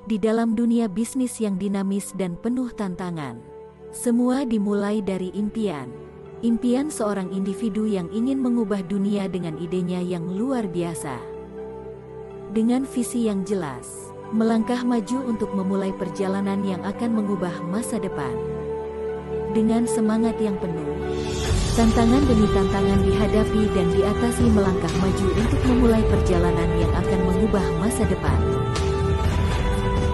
di dalam dunia bisnis yang dinamis dan penuh tantangan. Semua dimulai dari impian. Impian seorang individu yang ingin mengubah dunia dengan idenya yang luar biasa. Dengan visi yang jelas, melangkah maju untuk memulai perjalanan yang akan mengubah masa depan. Dengan semangat yang penuh, tantangan demi tantangan dihadapi dan diatasi melangkah maju untuk memulai perjalanan yang akan mengubah masa depan.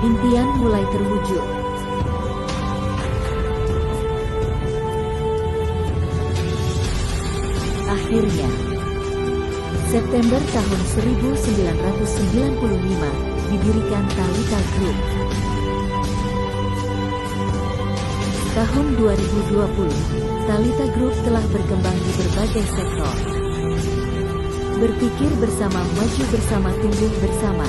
Impian mulai terwujud. Akhirnya, September tahun 1995, didirikan Thalita Group. Tahun 2020, Thalita Group telah berkembang di berbagai sektor. Berpikir bersama, maju bersama, tumbuh bersama.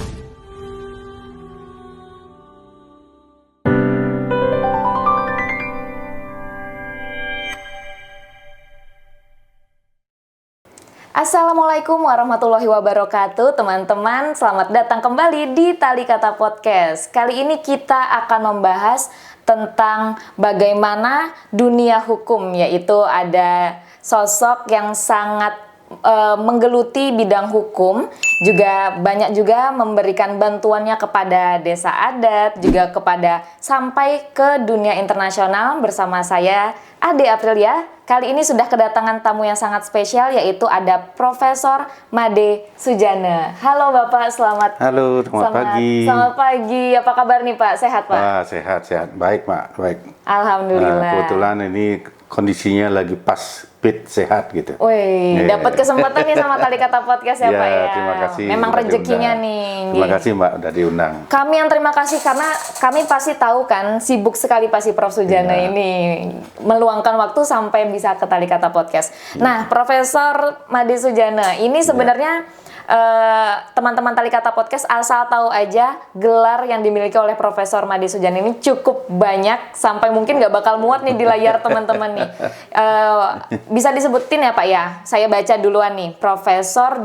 Assalamualaikum warahmatullahi wabarakatuh, teman-teman. Selamat datang kembali di Tali Kata Podcast. Kali ini kita akan membahas tentang bagaimana dunia hukum, yaitu ada sosok yang sangat menggeluti bidang hukum, juga banyak juga memberikan bantuannya kepada desa adat, juga kepada sampai ke dunia internasional. Bersama saya Ade Aprilia. Kali ini sudah kedatangan tamu yang sangat spesial, yaitu ada Profesor Made Soejane. Halo Bapak, selamat pagi. Selamat pagi. Apa kabar nih Pak? Sehat Pak? Sehat. Baik Pak, baik. Alhamdulillah. Kebetulan ini kondisinya lagi pas, fit, sehat gitu. Wih, dapat kesempatan nih sama Tali Kata Podcast ya Pak ya. Terima kasih. Memang rezekinya nih. Terima kasih Mbak udah diundang. Kami yang terima kasih karena kami pasti tahu kan sibuk sekali pasti Prof Soejane ini meluangkan waktu sampai bisa ke Tali Kata Podcast. Nah, Profesor Made Soejane ini sebenarnya teman-teman Tali Kata Podcast asal tahu aja gelar yang dimiliki oleh Profesor Made Soejane ini cukup banyak sampai mungkin nggak bakal muat nih di layar teman-teman nih. Bisa disebutin ya Pak ya? Saya baca duluan nih. Profesor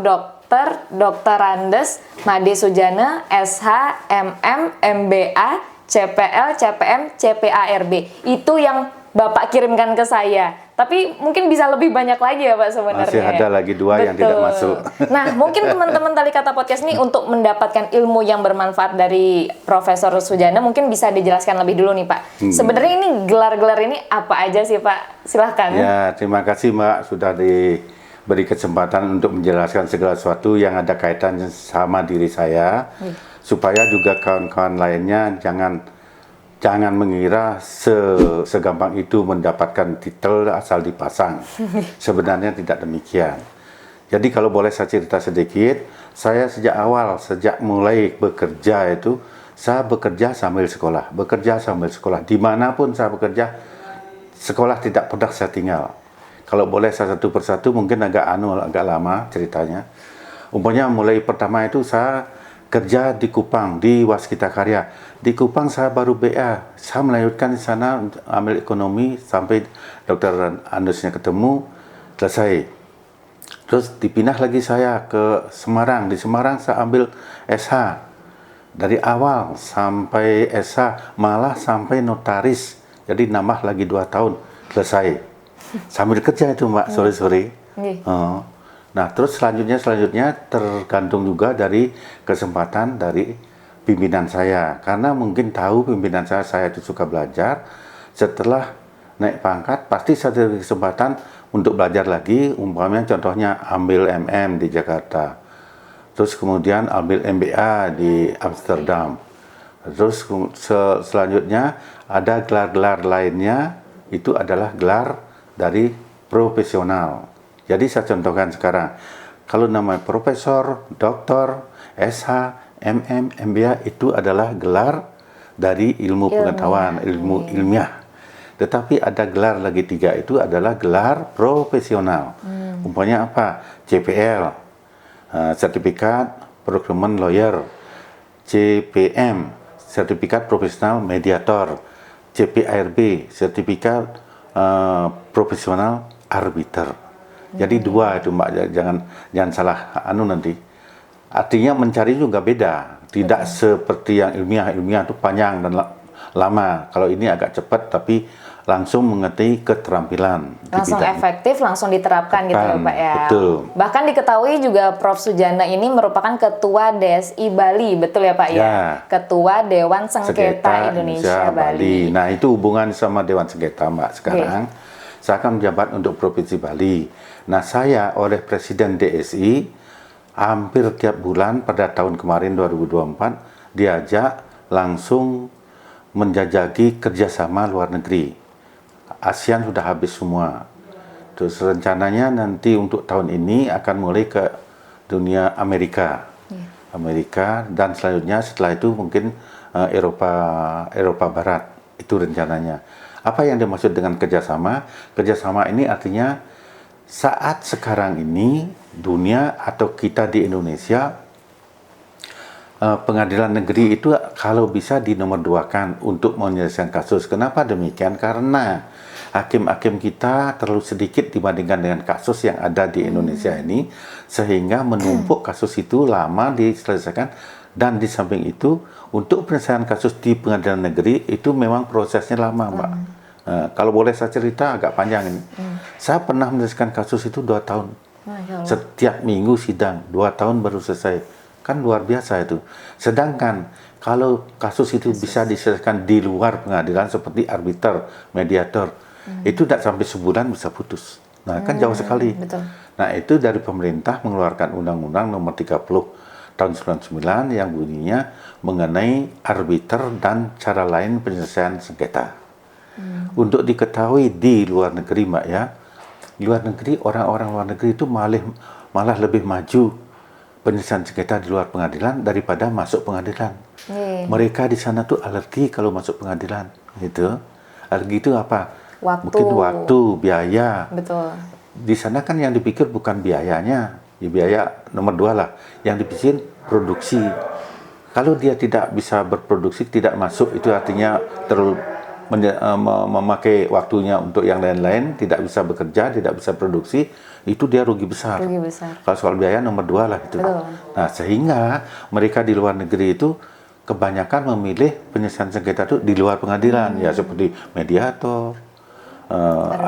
Dr. Andes Made Soejane, SH, MM, MBA, CPL, CPM, CPARB. Itu yang Bapak kirimkan ke saya. Tapi mungkin bisa lebih banyak lagi ya Pak sebenarnya. Masih ada lagi 2 yang tidak masuk. Nah, mungkin teman-teman Tali Kata Podcast ini untuk mendapatkan ilmu yang bermanfaat dari Profesor Soejane mungkin bisa dijelaskan lebih dulu nih Pak. Sebenarnya ini gelar-gelar ini apa aja sih Pak? Silahkan. Ya, terima kasih Mbak sudah diberi kesempatan untuk menjelaskan segala sesuatu yang ada kaitannya sama diri saya. Supaya juga kawan-kawan lainnya jangan mengira segampang itu mendapatkan titel asal dipasang. Sebenarnya tidak demikian. Jadi kalau boleh saya cerita sedikit, saya sejak mulai bekerja itu, saya bekerja sambil sekolah. Dimanapun saya bekerja, sekolah tidak pernah saya tinggal. Kalau boleh saya satu persatu, mungkin agak lama ceritanya. Umpamanya mulai pertama itu saya kerja di Kupang, di Waskita Karya. Di Kupang saya baru BA. Saya melanjutkan di sana ambil ekonomi sampai Dr. Andesnya ketemu, selesai. Terus dipindah lagi saya ke Semarang. Di Semarang saya ambil SH. Dari awal sampai SH, malah sampai notaris. Jadi nambah lagi 2 tahun, selesai. Sambil kerja itu Mbak, sore-sore. Nah, terus selanjutnya tergantung juga dari kesempatan dari pimpinan saya. Karena mungkin tahu pimpinan saya itu suka belajar. Setelah naik pangkat, pasti saya ada kesempatan untuk belajar lagi. Umpamanya contohnya ambil MM di Jakarta. Terus kemudian ambil MBA di Amsterdam. Terus selanjutnya ada gelar-gelar lainnya, itu adalah gelar dari profesional. Jadi saya contohkan sekarang, kalau nama profesor, doktor, SH, MM, MBA itu adalah gelar dari ilmu pengetahuan, ilmu ilmiah. Tetapi ada gelar lagi 3 itu adalah gelar profesional. Umpamanya apa? CPL, sertifikat procurement lawyer, CPM, sertifikat profesional mediator, CPARB, sertifikat profesional arbiter. Jadi 2 itu Mbak, jangan salah nanti. Artinya mencari juga beda. Tidak seperti yang ilmiah itu panjang dan lama. Kalau ini agak cepat tapi langsung mengerti keterampilan. Langsung efektif, langsung diterapkan gitu ya Pak ya. Betul. Bahkan diketahui juga Prof. Sujana ini merupakan Ketua DSI Bali, betul ya Pak ya? Ketua Dewan Sengketa Indonesia Bali. Nah itu hubungan sama Dewan Sengketa Mbak sekarang. Saya akan menjabat untuk Provinsi Bali. Nah saya oleh Presiden DSI hampir tiap bulan pada tahun kemarin 2024 diajak langsung menjajaki kerjasama luar negeri. ASEAN sudah habis semua. Terus rencananya nanti untuk tahun ini akan mulai ke dunia Amerika. Amerika dan selanjutnya setelah itu mungkin Eropa Barat. Itu rencananya. Apa yang dimaksud dengan kerjasama? Kerjasama ini artinya saat sekarang ini dunia atau kita di Indonesia pengadilan negeri itu kalau bisa dinomorduakan untuk menyelesaikan kasus. Kenapa demikian? Karena hakim-hakim kita terlalu sedikit dibandingkan dengan kasus yang ada di Indonesia ini, sehingga menumpuk kasus itu lama diselesaikan. Dan di samping itu untuk penyelesaian kasus di pengadilan negeri itu memang prosesnya lama, Mbak. Kalau boleh saya cerita agak panjang ini. Saya pernah menyelesaikan kasus itu 2 tahun. Setiap minggu sidang, 2 tahun baru selesai. Kan luar biasa itu. Sedangkan kalau kasus itu bisa diselesaikan di luar pengadilan seperti arbiter, mediator, itu tidak sampai sebulan bisa putus. Nah, kan jauh sekali. Betul. Nah, itu dari pemerintah mengeluarkan Undang-Undang Nomor 30 tahun 99 yang bunyinya mengenai arbiter dan cara lain penyelesaian sengketa. Untuk diketahui di luar negeri, Mbak ya, di luar negeri orang-orang luar negeri itu malah lebih maju penyelesaian sengketa di luar pengadilan daripada masuk pengadilan. Mereka di sana tuh alergi kalau masuk pengadilan, gitu. Alergi itu apa? Mungkin waktu, biaya. Betul. Di sana kan yang dipikir bukan biayanya, ya biaya nomor 2 lah. Yang dipikir produksi. Kalau dia tidak bisa berproduksi, tidak masuk, itu artinya terlalu memakai waktunya untuk yang lain-lain, tidak bisa bekerja, tidak bisa produksi, itu dia rugi besar. Kalau soal biaya nomor 2 lah itu. Nah, sehingga mereka di luar negeri itu kebanyakan memilih penyelesaian sengketa itu di luar pengadilan, ya seperti mediator,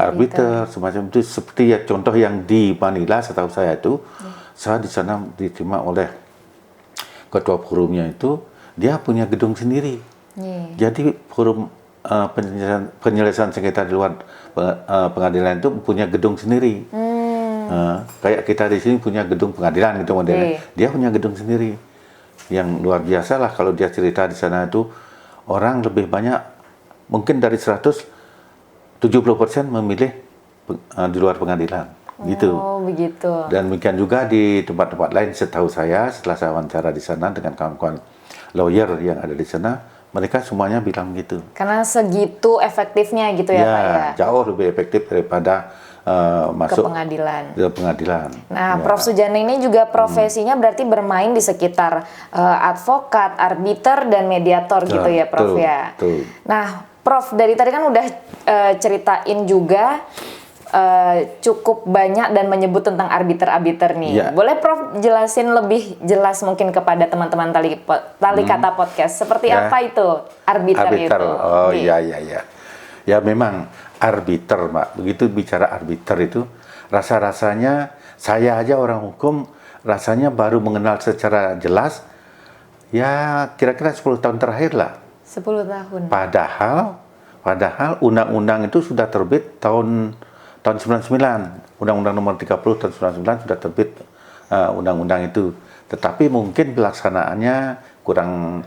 arbiter, semacam itu. Seperti ya contoh yang di Manila, setahu saya itu, saya di sana diterima oleh ketua forumnya itu, dia punya gedung sendiri. Jadi forum penyelesaian sengketa di luar pengadilan itu punya gedung sendiri. Kayak kita di sini punya gedung pengadilan gitu modelnya. Dia punya gedung sendiri. Yang luar biasa lah kalau dia cerita di sana itu orang lebih banyak, mungkin dari 100 70% memilih di luar pengadilan. Gitu. Oh, begitu. Dan demikian juga di tempat-tempat lain setahu saya setelah saya wawancara di sana dengan kawan-kawan lawyer yang ada di sana, mereka semuanya bilang gitu. Karena segitu efektifnya gitu ya, Pak ya? Jauh lebih efektif daripada masuk ke pengadilan. Nah, Prof. Sujana ini juga profesinya berarti bermain di sekitar advokat, arbiter, dan mediator gitu ya, Prof ya? Betul. Nah, Prof, dari tadi kan udah ceritain juga cukup banyak dan menyebut tentang arbiter-arbiter nih. Boleh Prof jelasin lebih jelas mungkin kepada teman-teman tali kata podcast seperti apa itu arbiter itu? Oh iya. Ya memang arbiter, Mbak. Begitu bicara arbiter itu rasa-rasanya saya aja orang hukum rasanya baru mengenal secara jelas ya kira-kira 10 tahun terakhir lah. 10 tahun. Padahal undang-undang itu sudah terbit tahun 99, Undang-Undang Nomor 30 tahun 99 sudah terbit undang-undang itu. Tetapi mungkin pelaksanaannya kurang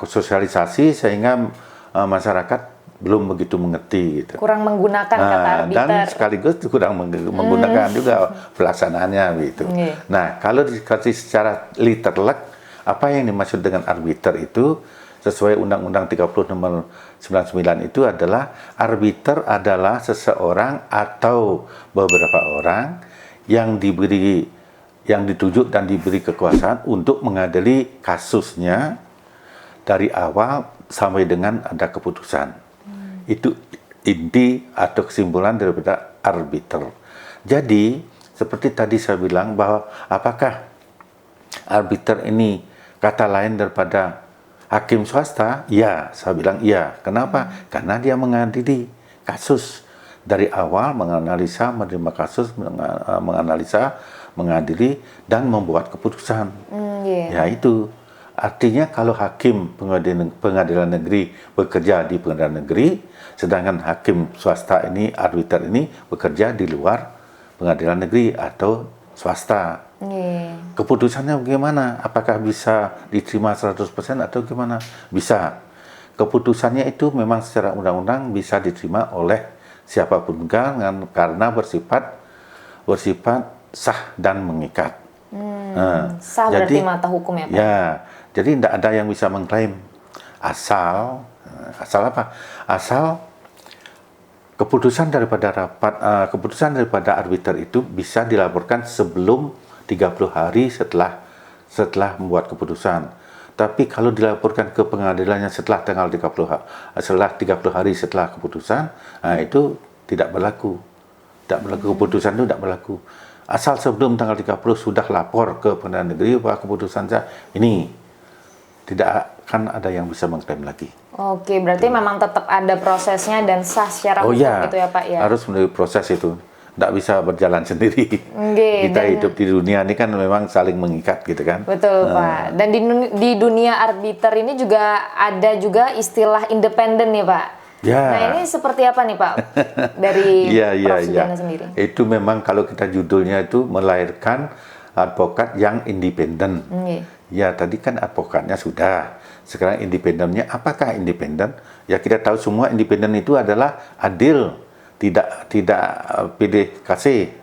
sosialisasi sehingga masyarakat belum begitu mengerti gitu. Kurang menggunakan kata arbiter. Dan sekaligus kurang menggunakan juga pelaksanaannya gitu. Nah, kalau dikasih secara literlek apa yang dimaksud dengan arbiter itu sesuai Undang-Undang 30 Nomor 99 itu adalah arbiter adalah seseorang atau beberapa orang yang ditunjuk dan diberi kekuasaan untuk mengadili kasusnya dari awal sampai dengan ada keputusan. Itu inti atau kesimpulan daripada arbiter. Jadi seperti tadi saya bilang bahwa apakah arbiter ini kata lain daripada hakim swasta? Ya, saya bilang iya. Kenapa? Karena dia mengadili kasus dari awal, menganalisa, menerima kasus, menganalisa, mengadili, dan membuat keputusan. Ya itu. Artinya kalau hakim pengadilan negeri bekerja di pengadilan negeri, sedangkan hakim swasta ini, arbiter ini bekerja di luar pengadilan negeri atau swasta. Keputusannya bagaimana? Apakah bisa diterima 100% atau gimana? Bisa. Keputusannya itu memang secara undang-undang bisa diterima oleh siapapun karena bersifat sah dan mengikat. Sah berarti mata hukum ya Pak? Ya, jadi tidak ada yang bisa mengklaim asal apa? Asal keputusan daripada arbiter itu bisa dilaporkan sebelum 30 hari setelah membuat keputusan. Tapi kalau dilaporkan ke pengadilannya setelah 30 hari setelah keputusan, itu tidak berlaku. Keputusan itu tidak berlaku. Asal sebelum tanggal 30 sudah lapor ke pengadilan negeri bahwa keputusan saya ini, tidak akan ada yang bisa mengklaim lagi. Oke, berarti memang tetap ada prosesnya dan sah secara hukum gitu ya Pak ya? Harus melalui proses itu. Tidak bisa berjalan sendiri. Kita hidup di dunia ini kan memang saling mengikat gitu kan. Betul Pak. Dan di dunia arbiter ini juga ada juga istilah independen nih Pak. Ya. Nah ini seperti apa nih Pak dari Prof. Sujana sendiri? Itu memang kalau kita judulnya itu melahirkan advokat yang independen. Ya tadi kan advokatnya sudah. Sekarang independennya, apakah independen? Ya kita tahu semua independen itu adalah adil, tidak pilih kasih.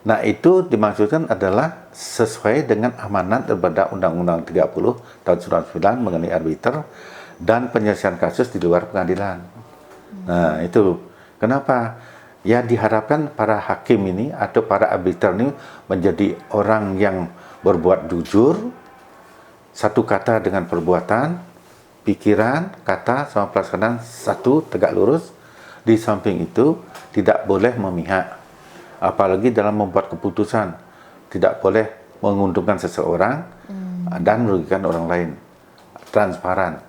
Nah itu dimaksudkan adalah sesuai dengan amanat daripada Undang-Undang 30 tahun 99 mengenai arbiter dan penyelesaian kasus di luar pengadilan. Nah itu kenapa? Ya diharapkan para hakim ini atau para arbiter ini menjadi orang yang berbuat jujur, satu kata dengan perbuatan, pikiran, kata sama pelaksanaan satu tegak lurus. Di samping itu tidak boleh memihak, apalagi dalam membuat keputusan, tidak boleh menguntungkan seseorang dan merugikan orang lain. Transparan.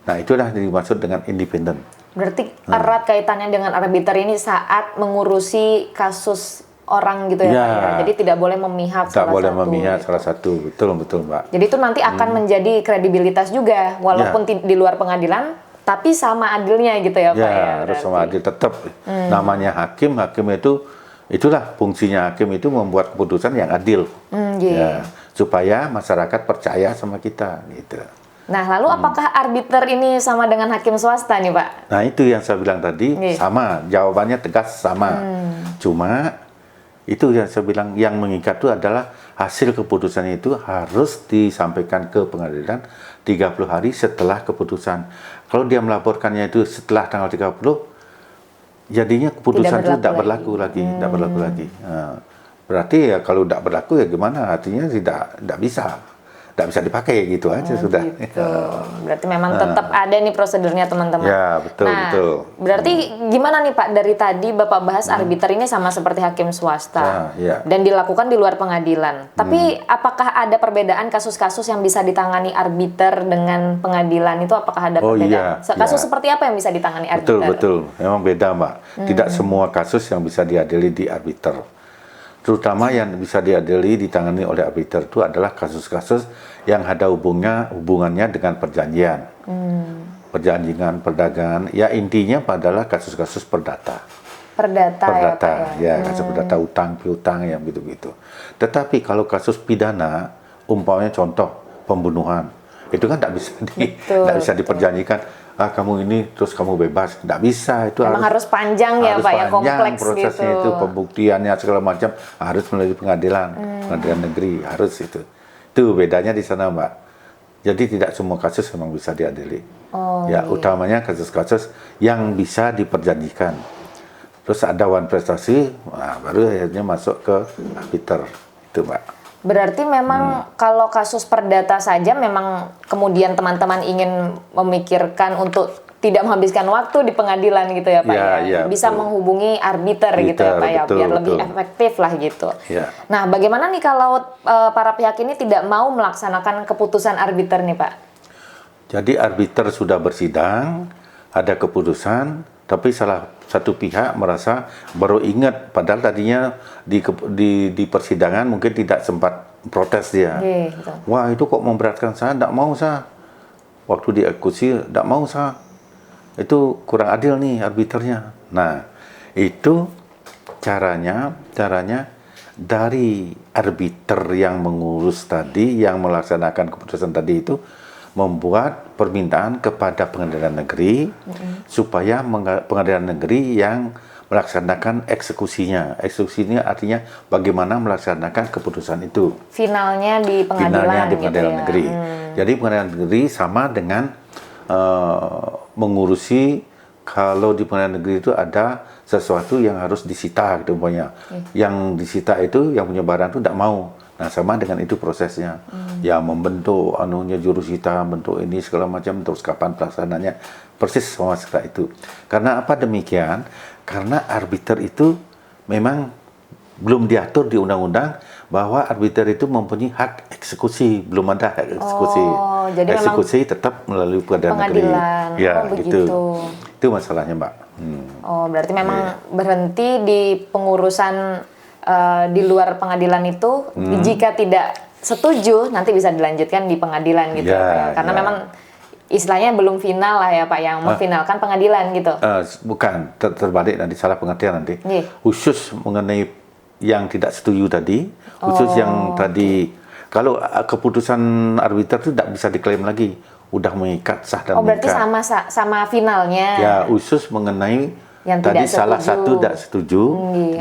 Nah itulah yang dimaksud dengan independen. Berarti erat kaitannya dengan arbiter ini saat mengurusi kasus orang gitu ya Pak ya? Jadi tidak boleh memihak salah satu. Betul Mbak. Jadi itu nanti akan menjadi kredibilitas juga walaupun di luar pengadilan tapi sama adilnya gitu ya Pak ya? Harus sama adil tetap. Namanya hakim itu itulah fungsinya hakim itu membuat keputusan yang adil. Supaya masyarakat percaya sama kita gitu. Nah, lalu apakah arbiter ini sama dengan hakim swasta nih Pak? Nah, itu yang saya bilang tadi, sama. Jawabannya tegas sama. Cuma itu yang saya bilang yang mengikat itu adalah hasil keputusan itu harus disampaikan ke pengadilan 30 hari setelah keputusan. Kalau dia melaporkannya itu setelah tanggal 30, jadinya keputusan itu tidak berlaku lagi. Nah, berarti ya kalau tidak berlaku ya gimana? Artinya tidak bisa dipakai gitu aja sudah. Gitu. Berarti memang tetap ada nih prosedurnya teman-teman. Ya betul. Berarti gimana nih Pak dari tadi Bapak bahas arbiter ini sama seperti hakim swasta dan dilakukan di luar pengadilan. Tapi apakah ada perbedaan kasus-kasus yang bisa ditangani arbiter dengan pengadilan itu? Apakah ada perbedaan? Kasus seperti apa yang bisa ditangani arbiter? Betul. Memang beda Mbak. Tidak semua kasus yang bisa diadili di arbiter. Terutama yang bisa diadili ditangani oleh arbiter itu adalah kasus-kasus yang ada hubungannya dengan perjanjian, perjanjian perdagangan. Ya intinya adalah kasus-kasus perdata. Kasus perdata utang piutang yang gitu-gitu. Tetapi kalau kasus pidana, umpamanya contoh pembunuhan, itu kan tidak bisa diperjanjikan. Kamu ini terus kamu bebas, tidak bisa. Itu memang harus panjang ya Pak ya, kompleks prosesnya gitu. Itu pembuktiannya segala macam harus melalui pengadilan negeri harus itu bedanya di sana Mbak. Jadi tidak semua kasus memang bisa diadili. Utamanya kasus-kasus yang bisa diperjanjikan. Terus ada wan prestasi, baru akhirnya masuk ke arbiter itu Mbak. Berarti memang kalau kasus perdata saja memang kemudian teman-teman ingin memikirkan untuk tidak menghabiskan waktu di pengadilan gitu ya Pak ya. Bisa betul. menghubungi arbiter gitu ya Pak ya, betul, biar lebih betul. efektif lah gitu. Ya. Nah, bagaimana nih kalau para pihak ini tidak mau melaksanakan keputusan arbiter nih Pak? Jadi arbiter sudah bersidang, ada keputusan, tapi salah satu pihak merasa baru ingat, padahal tadinya di persidangan mungkin tidak sempat protes dia. Betul. Wah, itu kok memberatkan saya, tidak mau saya. Waktu dieksekusi, tidak mau saya. Itu kurang adil nih arbiternya. Nah, itu caranya dari arbiter yang mengurus tadi, yang melaksanakan keputusan tadi itu membuat permintaan kepada pengadilan negeri supaya pengadilan negeri yang melaksanakan eksekusinya. Eksekusinya artinya bagaimana melaksanakan keputusan itu. Finalnya di pengadilan, negeri. Jadi pengadilan negeri sama dengan mengurusi kalau di pengadilan negeri itu ada sesuatu yang harus disita gitu umpamanya. Yang disita itu yang punya barang itu tidak mau. Nah, sama dengan itu prosesnya. Ya membentuk jurusita, bentuk ini segala macam, terus kapan pelaksananya. Persis sama seperti itu. Karena apa demikian? Karena arbiter itu memang belum diatur di undang-undang bahwa arbiter itu mempunyai hak eksekusi, belum ada hak eksekusi. Jadi eksekusi tetap melalui pengadilan negeri. Ya, begitu. Itu masalahnya, Mbak. Oh, berarti memang berhenti di pengurusan di luar pengadilan itu. Jika tidak setuju, nanti bisa dilanjutkan di pengadilan gitu ya. Karena memang istilahnya belum final lah ya Pak, yang memfinalkan pengadilan gitu. Bukan, terbalik nanti, salah pengertian nanti. Khusus mengenai yang tidak setuju tadi, khusus yang tadi, kalau keputusan arbiter itu tidak bisa diklaim lagi, udah mengikat, sah dan mengikat. Berarti sama finalnya. Ya, khusus mengenai yang tadi salah satu tidak setuju,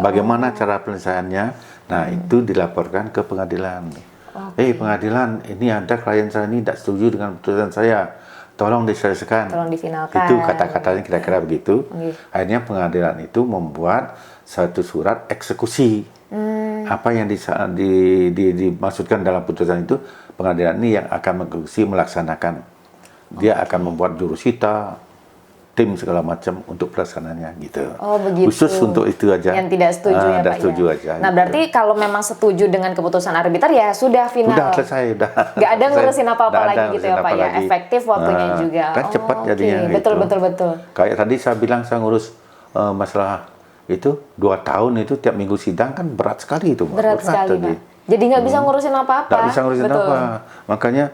bagaimana cara penyelesaiannya. Nah, itu dilaporkan ke pengadilan. Pengadilan, ini ada klien saya ini tidak setuju dengan keputusan saya, tolong diselesaikan. Tolong difinalkan. Itu kata-katanya kira-kira begitu. Akhirnya pengadilan itu membuat satu surat eksekusi. Apa yang dimaksudkan dalam putusan itu, pengadilan ini yang akan mengeksekusi, melaksanakan. Dia akan membuat jurusita, tim segala macam untuk pelaksananya gitu. Begitu. Khusus untuk itu aja. Yang tidak setuju ya Pak setuju ya. aja. Nah, berarti kalau memang setuju dengan keputusan arbiter ya sudah final. Sudah selesai, udah. Nggak ada ngurusin apa-apa lagi gitu ya Pak ya. Efektif waktunya juga. Kan cepat jadinya. Betul, gitu. betul. Kayak tadi saya bilang saya ngurus masalah itu 2 tahun itu tiap minggu sidang kan berat sekali itu. Berat sekali Pak. Jadi nggak bisa ngurusin apa-apa. Nggak bisa ngurusin apa. Makanya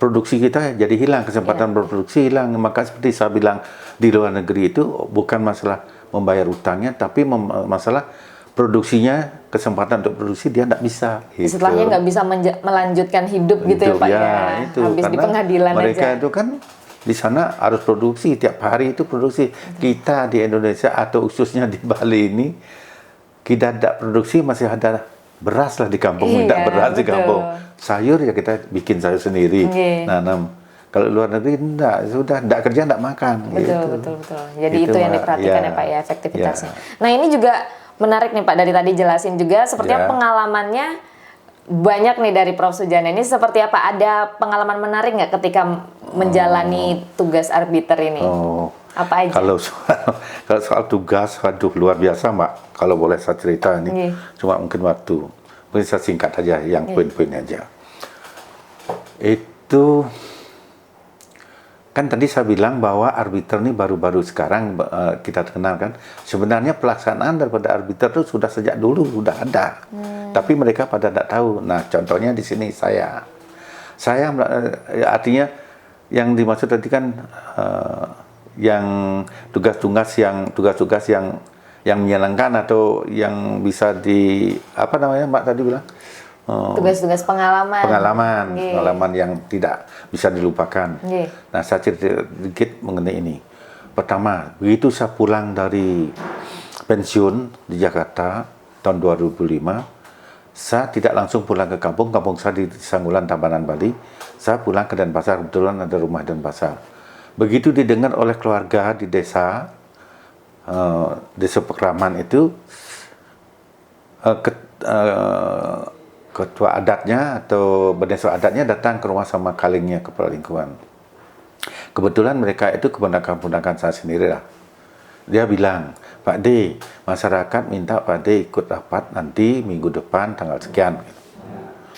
produksi kita jadi hilang, kesempatan berproduksi hilang. Maka seperti saya bilang, di luar negeri itu bukan masalah membayar utangnya, tapi masalah produksinya, kesempatan untuk produksi dia tidak bisa. Gitu. Setelahnya nggak bisa melanjutkan hidup gitu ya Pak ya. Itu, habis di pengadilan mereka aja. itu kan di sana harus produksi, tiap hari itu produksi. Kita di Indonesia atau khususnya di Bali ini, kita tidak produksi, masih ada beras lah di kampung, minta beras di kampung. Sayur ya kita bikin sayur sendiri, nanam. Kalau luar negeri tidak kerja, tidak makan. Betul. Jadi itu yang diperhatikan ya Pak ya, efektivitasnya. Nah, ini juga menarik nih Pak, dari tadi jelasin juga sepertinya pengalamannya banyak nih dari Prof. Sujana ini. Seperti apa? Ada pengalaman menarik nggak ketika menjalani tugas arbiter ini? Apa aja? Kalau soal tugas, waduh luar biasa Mbak. Kalau boleh saya cerita ini, cuma mungkin waktu. Mungkin saya singkat aja yang poin-poin aja. Itu kan tadi saya bilang bahwa arbiter ini baru-baru sekarang kita kenal kan. Sebenarnya pelaksanaan daripada arbiter itu sudah sejak dulu sudah ada. Tapi mereka pada tidak tahu. Nah, contohnya di sini saya artinya yang dimaksud tadi kan yang tugas-tugas yang menyenangkan atau yang bisa apa namanya Mbak tadi bilang? Tugas-tugas pengalaman yang tidak bisa dilupakan. Nah, saya cerita sedikit mengenai ini. Pertama, begitu saya pulang dari pensiun di Jakarta tahun 2005, saya tidak langsung pulang ke kampung saya di Sanggulan, Tabanan, Bali. Saya pulang ke Denpasar, kebetulan ada rumah Denpasar. Begitu didengar oleh keluarga di desa Pekraman itu, ketua adatnya atau berdesa adatnya datang ke rumah sama kalingnya, kepala lingkungan. Kebetulan mereka itu keponakan-keponakan saya sendiri lah. Dia bilang, Pak D, masyarakat minta Pak D ikut rapat nanti minggu depan tanggal sekian.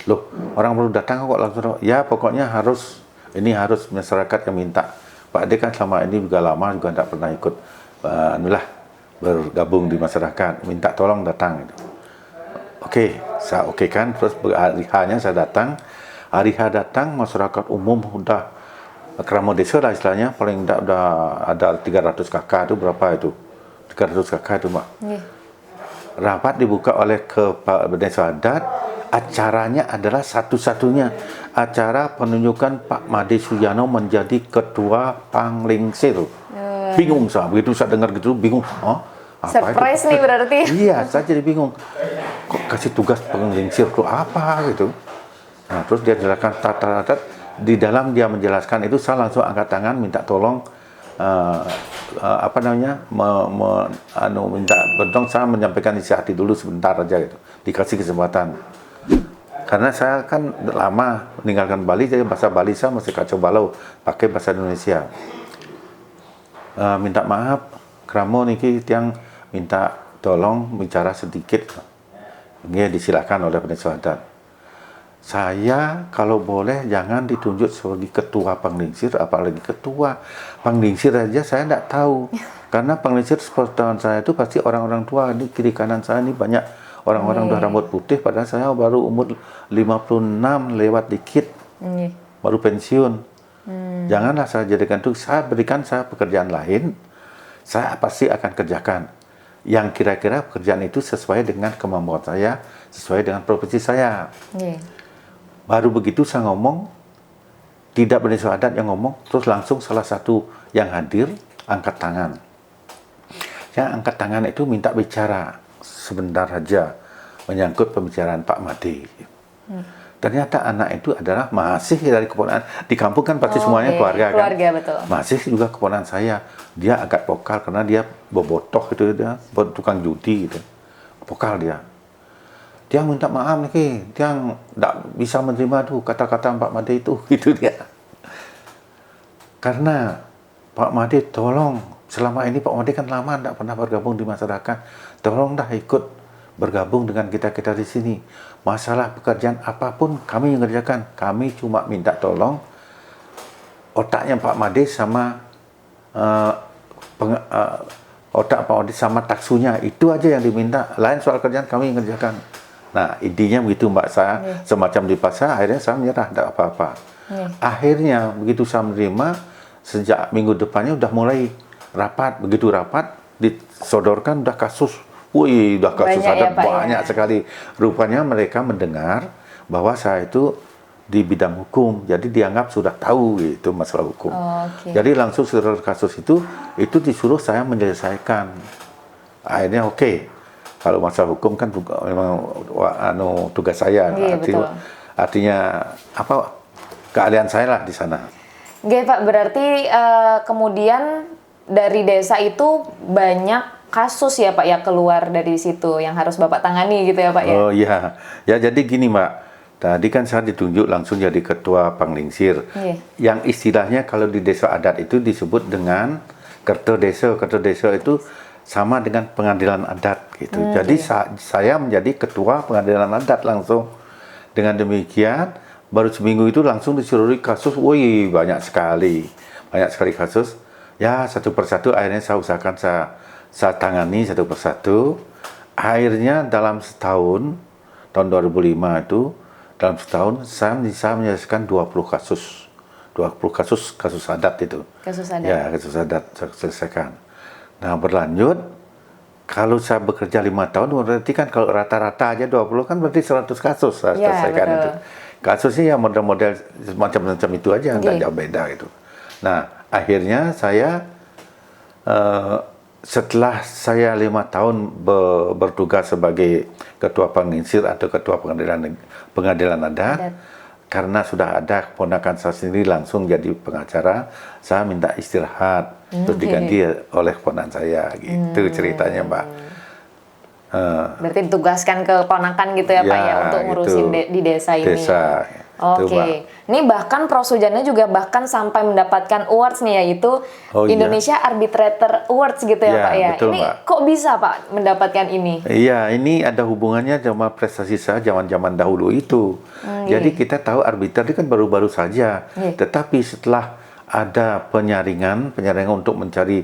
Loh, orang baru datang kok langsung, ya pokoknya harus masyarakat yang minta. Pak D kan selama ini juga lama juga tidak pernah ikut bergabung di masyarakat, minta tolong datang gitu. Oke, saya oke kan, terus hari H-nya saya datang. Hari H datang, masyarakat umum udah kerama desa lah istilahnya, paling tidak udah ada 300 kakak itu berapa itu? 300 kakak itu, Mbak. Rapat dibuka oleh Kepala Desa Adat, acaranya adalah satu-satunya acara penunjukan Pak Made Sujana menjadi Ketua Panglingsir. Bingung saya, begitu saya dengar gitu, bingung. Surprise nih berarti. Iya, saya jadi bingung. Kok kasih tugas Panglingsir itu apa gitu? Nah, terus dia jelaskan tata-tata. Di dalam dia menjelaskan itu, saya langsung angkat tangan minta tolong minta bertolong, saya menyampaikan isi hati dulu sebentar aja gitu. Dikasih kesempatan. Karena saya kan lama meninggalkan Bali, jadi bahasa Bali saya masih kacau balau, pakai bahasa Indonesia. Minta maaf, kramo niki tiang minta tolong bicara sedikit. Ini disilakan oleh Pendeta Adat. Saya kalau boleh jangan ditunjuk sebagai ketua Panglingsir, apalagi ketua Panglingsir aja saya tidak tahu. Karena Panglingsir sepengetahuan saya itu pasti orang-orang tua. Di kiri kanan saya ini banyak orang-orang udah rambut putih, padahal saya baru umur 56 lewat dikit, baru pensiun. Janganlah saya jadikan itu, saya berikan saya pekerjaan lain, saya pasti akan kerjakan. Yang kira-kira pekerjaan itu sesuai dengan kemampuan saya, sesuai dengan profesi saya. Baru begitu saya ngomong, tidak Pendeta Adat yang ngomong, terus langsung salah satu yang hadir angkat tangan. Yang angkat tangan itu minta bicara sebentar saja menyangkut pembicaraan Pak Made. Ternyata anak itu adalah masih dari keponakan. Di kampung kan pasti semuanya keluarga kan. Betul. Masih juga keponakan saya. Dia agak vokal karena dia bobotoh itu, dia tukang judi gitu. Vokal dia. Dia minta maaf nih, dia tidak bisa menerima tuh kata-kata Pak Made itu, gitu dia. Karena Pak Made tolong, selama ini Pak Made kan lama tidak pernah bergabung di masyarakat, tolong dah ikut bergabung dengan kita-kita di sini. Masalah pekerjaan apapun kami yang kerjakan, kami cuma minta tolong otaknya Pak Made sama otak Pak Made sama taksunya, itu aja yang diminta, lain soal kerjaan kami yang kerjakan. Nah, intinya begitu Mbak, saya semacam dipaksa, akhirnya saya menyerah, tidak apa-apa. Akhirnya begitu saya menerima, sejak minggu depannya udah mulai rapat, begitu rapat disodorkan udah kasus, udah kasus adat banyak sekali. Rupanya mereka mendengar bahwa saya itu di bidang hukum, jadi dianggap sudah tahu gitu masalah hukum. Jadi langsung setelah kasus itu disuruh saya menyelesaikan. Akhirnya kalau masalah hukum kan memang tugas saya, artinya apa keahlian saya lah di sana. Oke Pak, berarti kemudian dari desa itu banyak kasus ya Pak ya keluar dari situ yang harus Bapak tangani gitu ya Pak ya? Oh iya, ya jadi gini Mbak, tadi kan saya ditunjuk langsung jadi ketua Panglingsir, yang istilahnya kalau di desa adat itu disebut dengan kerto desa. Kerto desa itu sama dengan pengadilan adat gitu. Jadi saya menjadi ketua pengadilan adat langsung. Dengan demikian baru seminggu itu langsung disuruh kasus, banyak sekali kasus. Ya satu persatu akhirnya saya usahakan saya tangani satu persatu. Akhirnya dalam setahun, tahun 2005 itu, dalam setahun saya bisa menyelesaikan 20 kasus. 20 kasus adat itu. Kasus adat. Ya, kasus adat saya selesaikan. Nah, berlanjut, kalau saya bekerja 5 tahun, berarti kan kalau rata-rata aja 20 kan berarti 100 kasus saya selesaikan itu. Kasusnya ya model-model macam-macam itu aja, nggak jauh beda gitu. Nah, akhirnya saya setelah saya 5 tahun bertugas sebagai ketua Panglingsir atau ketua pengadilan adat, karena sudah ada keponakan saya sendiri langsung jadi pengacara, saya minta istirahat, terus diganti oleh keponakan saya, gitu ceritanya Mbak. Berarti ditugaskan ke keponakan gitu ya Pak ya untuk ngurusin di desa ini. Oke, Mbak. ini bahkan Prof. Sujana juga bahkan sampai mendapatkan awards nih, yaitu Indonesia Arbitrator Awards gitu ya, Ya, Pak ya. betul, Ini Mbak. kok bisa Pak mendapatkan ini? Iya, ini ada hubungannya sama prestasi saya zaman-zaman dahulu itu. Jadi kita tahu arbiter itu kan baru-baru saja. Tetapi setelah ada penyaringan untuk mencari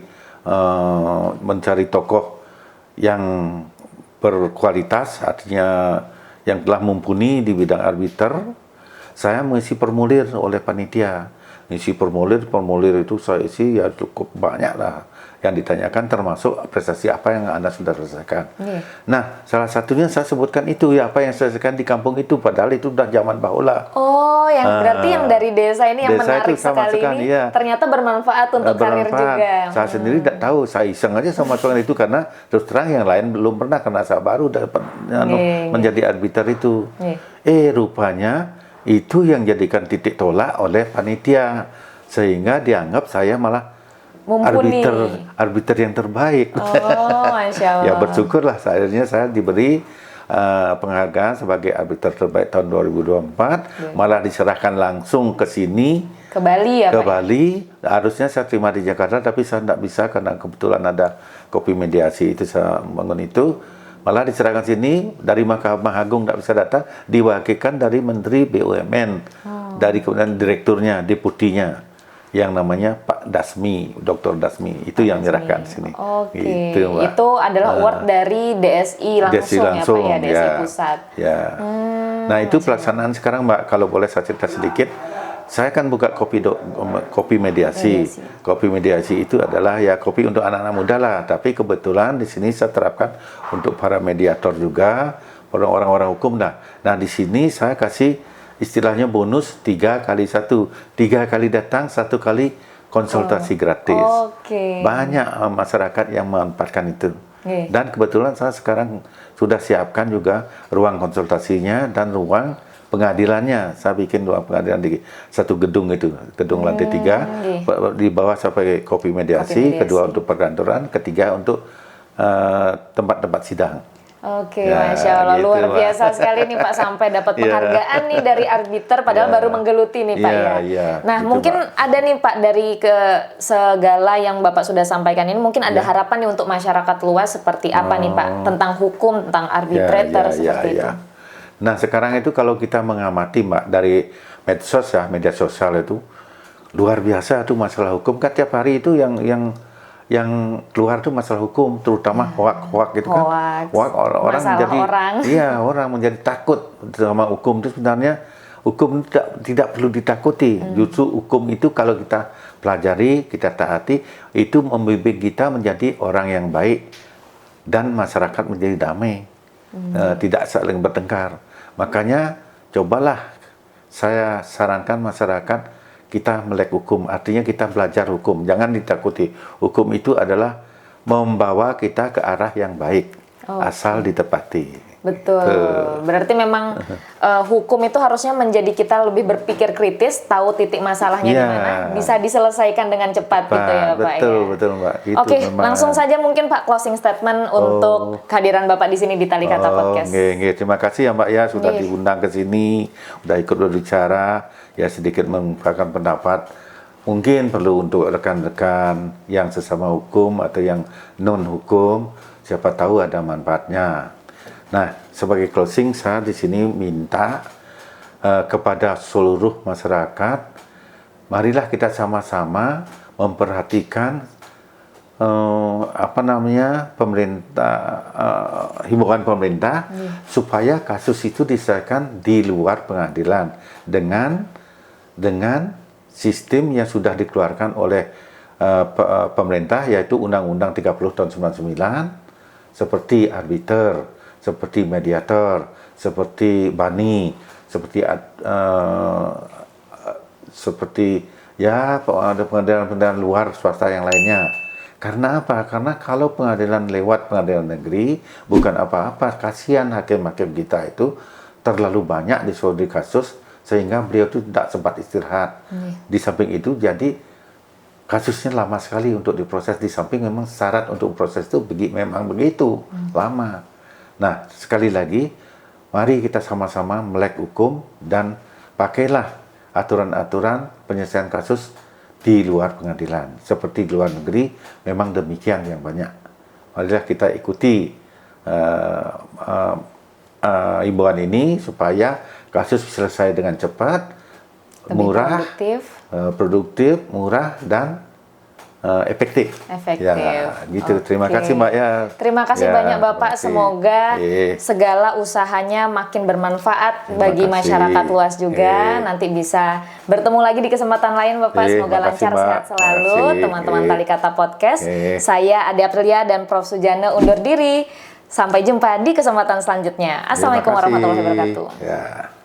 tokoh yang berkualitas, artinya yang telah mumpuni di bidang arbiter, saya mengisi formulir oleh panitia. Isi formulir itu saya isi ya cukup banyak lah yang ditanyakan, termasuk prestasi apa yang Anda sudah selesaikan. Nah, salah satunya saya sebutkan itu ya, apa yang saya selesaikan di kampung itu, padahal itu udah zaman bahula. Oh, yang berarti yang dari desa ini yang Desa menarik itu sama sekali ini iya. ternyata bermanfaat untuk karir juga. Saya sendiri tidak tahu, saya iseng aja sama soal itu karena terus terang yang lain belum pernah, karena saya baru dapat menjadi arbiter itu. Rupanya itu yang jadikan titik tolak oleh panitia, sehingga dianggap saya malah Mumpuni. arbiter yang terbaik. Oh, Masya Allah. Ya bersyukurlah akhirnya saya diberi penghargaan sebagai arbiter terbaik tahun 2024, malah diserahkan langsung ke sini, ke Bali ya, ke Pak? Bali. Harusnya saya terima di Jakarta, tapi saya tidak bisa karena kebetulan ada kopi mediasi itu, saya bangun itu. Malah diserahkan sini, dari Mahkamah Agung tidak bisa datang, diwakilkan dari Menteri BUMN, dari kemudian direkturnya, deputinya, yang namanya Pak Dasmi, Dr. Dasmi, itu yang menyerahkan sini. Oke, Gitu, Mbak. itu adalah award dari DSI langsung, ya Pak ya, DSI Pusat. Ya. Nah itu pelaksanaan sekarang, Mbak, kalau boleh saya cerita sedikit. Saya kan buka kopi mediasi. Kopi mediasi itu adalah ya kopi untuk anak-anak muda lah. Tapi kebetulan di sini saya terapkan untuk para mediator juga, orang-orang hukum dah. Nah di sini saya kasih istilahnya bonus 3x1. 3 kali datang, 1 kali konsultasi gratis. Banyak masyarakat yang memanfaatkan itu. Dan kebetulan saya sekarang sudah siapkan juga ruang konsultasinya dan ruang pengadilannya. Saya bikin ruang pengadilan di satu gedung itu, gedung lantai 3, di bawah sampai kopi mediasi, kedua untuk perkantoran, ketiga untuk tempat-tempat sidang. Oke, Masya Allah, luar biasa sekali nih Pak, sampai dapat penghargaan nih dari arbiter, padahal baru menggeluti nih Pak Nah gitu, mungkin Pak, ada nih Pak, dari ke segala yang Bapak sudah sampaikan ini, mungkin ada harapan nih untuk masyarakat luas seperti apa nih Pak, tentang hukum, tentang arbitrator seperti itu. Nah sekarang itu kalau kita mengamati Mbak dari medsos ya, media sosial itu luar biasa tuh masalah hukum kan, tiap hari itu yang keluar tuh masalah hukum, terutama hoak gitu kan. Hoak orang menjadi orang menjadi takut sama hukum. Itu sebenarnya hukum tidak perlu ditakuti. Justru hukum itu kalau kita pelajari, kita taati, itu membimbing kita menjadi orang yang baik dan masyarakat menjadi damai. Tidak saling bertengkar. Makanya cobalah saya sarankan masyarakat kita melek hukum, artinya kita belajar hukum, jangan ditakuti. Hukum itu adalah membawa kita ke arah yang baik, asal ditepati. Betul. Berarti memang hukum itu harusnya menjadi kita lebih berpikir kritis, tahu titik masalahnya di mana, bisa diselesaikan dengan cepat gitu ya Pak. Betul Mbak. Gitu, Oke, langsung saja mungkin Pak closing statement untuk kehadiran Bapak di sini di Tali Kata Podcast. Terima kasih ya Mbak ya, sudah diundang ke sini, sudah ikut berbicara, ya sedikit mengungkapkan pendapat. Mungkin perlu untuk rekan-rekan yang sesama hukum atau yang non hukum, siapa tahu ada manfaatnya. Nah, sebagai closing saya di sini minta kepada seluruh masyarakat, marilah kita sama-sama memperhatikan pemerintah, himbauan pemerintah supaya kasus itu diselesaikan di luar pengadilan dengan sistem yang sudah dikeluarkan oleh pemerintah, yaitu Undang-Undang 30 tahun 99, seperti arbiter, seperti mediator, seperti bani, seperti ya pengadilan-pengadilan luar swasta yang lainnya. Karena apa? Karena kalau pengadilan lewat pengadilan negeri bukan apa-apa, kasihan hakim-hakim kita itu terlalu banyak di kasus sehingga beliau itu tidak sempat istirahat. Di samping itu jadi kasusnya lama sekali untuk diproses, di samping memang syarat untuk proses itu memang begitu lama. Nah, sekali lagi, mari kita sama-sama melek hukum dan pakailah aturan-aturan penyelesaian kasus di luar pengadilan. Seperti di luar negeri, memang demikian yang banyak. Marilah kita ikuti himbauan ini supaya kasus selesai dengan cepat, Lebih murah, produktif, murah, dan efektif. Efektif. Ya, gitu. Terima kasih Mbak ya. Terima kasih Ya, banyak Bapak. terima kasih. Semoga segala usahanya makin bermanfaat bagi kasih. masyarakat luas juga. Nanti bisa bertemu lagi di kesempatan lain Bapak. Semoga makasih, lancar, Mbak. sehat selalu. Makasih. Teman-teman Tali Kata Podcast. Saya Ade Aprilia dan Prof. Sujana undur diri. Sampai jumpa di kesempatan selanjutnya. Assalamualaikum warahmatullahi wabarakatuh. Ya.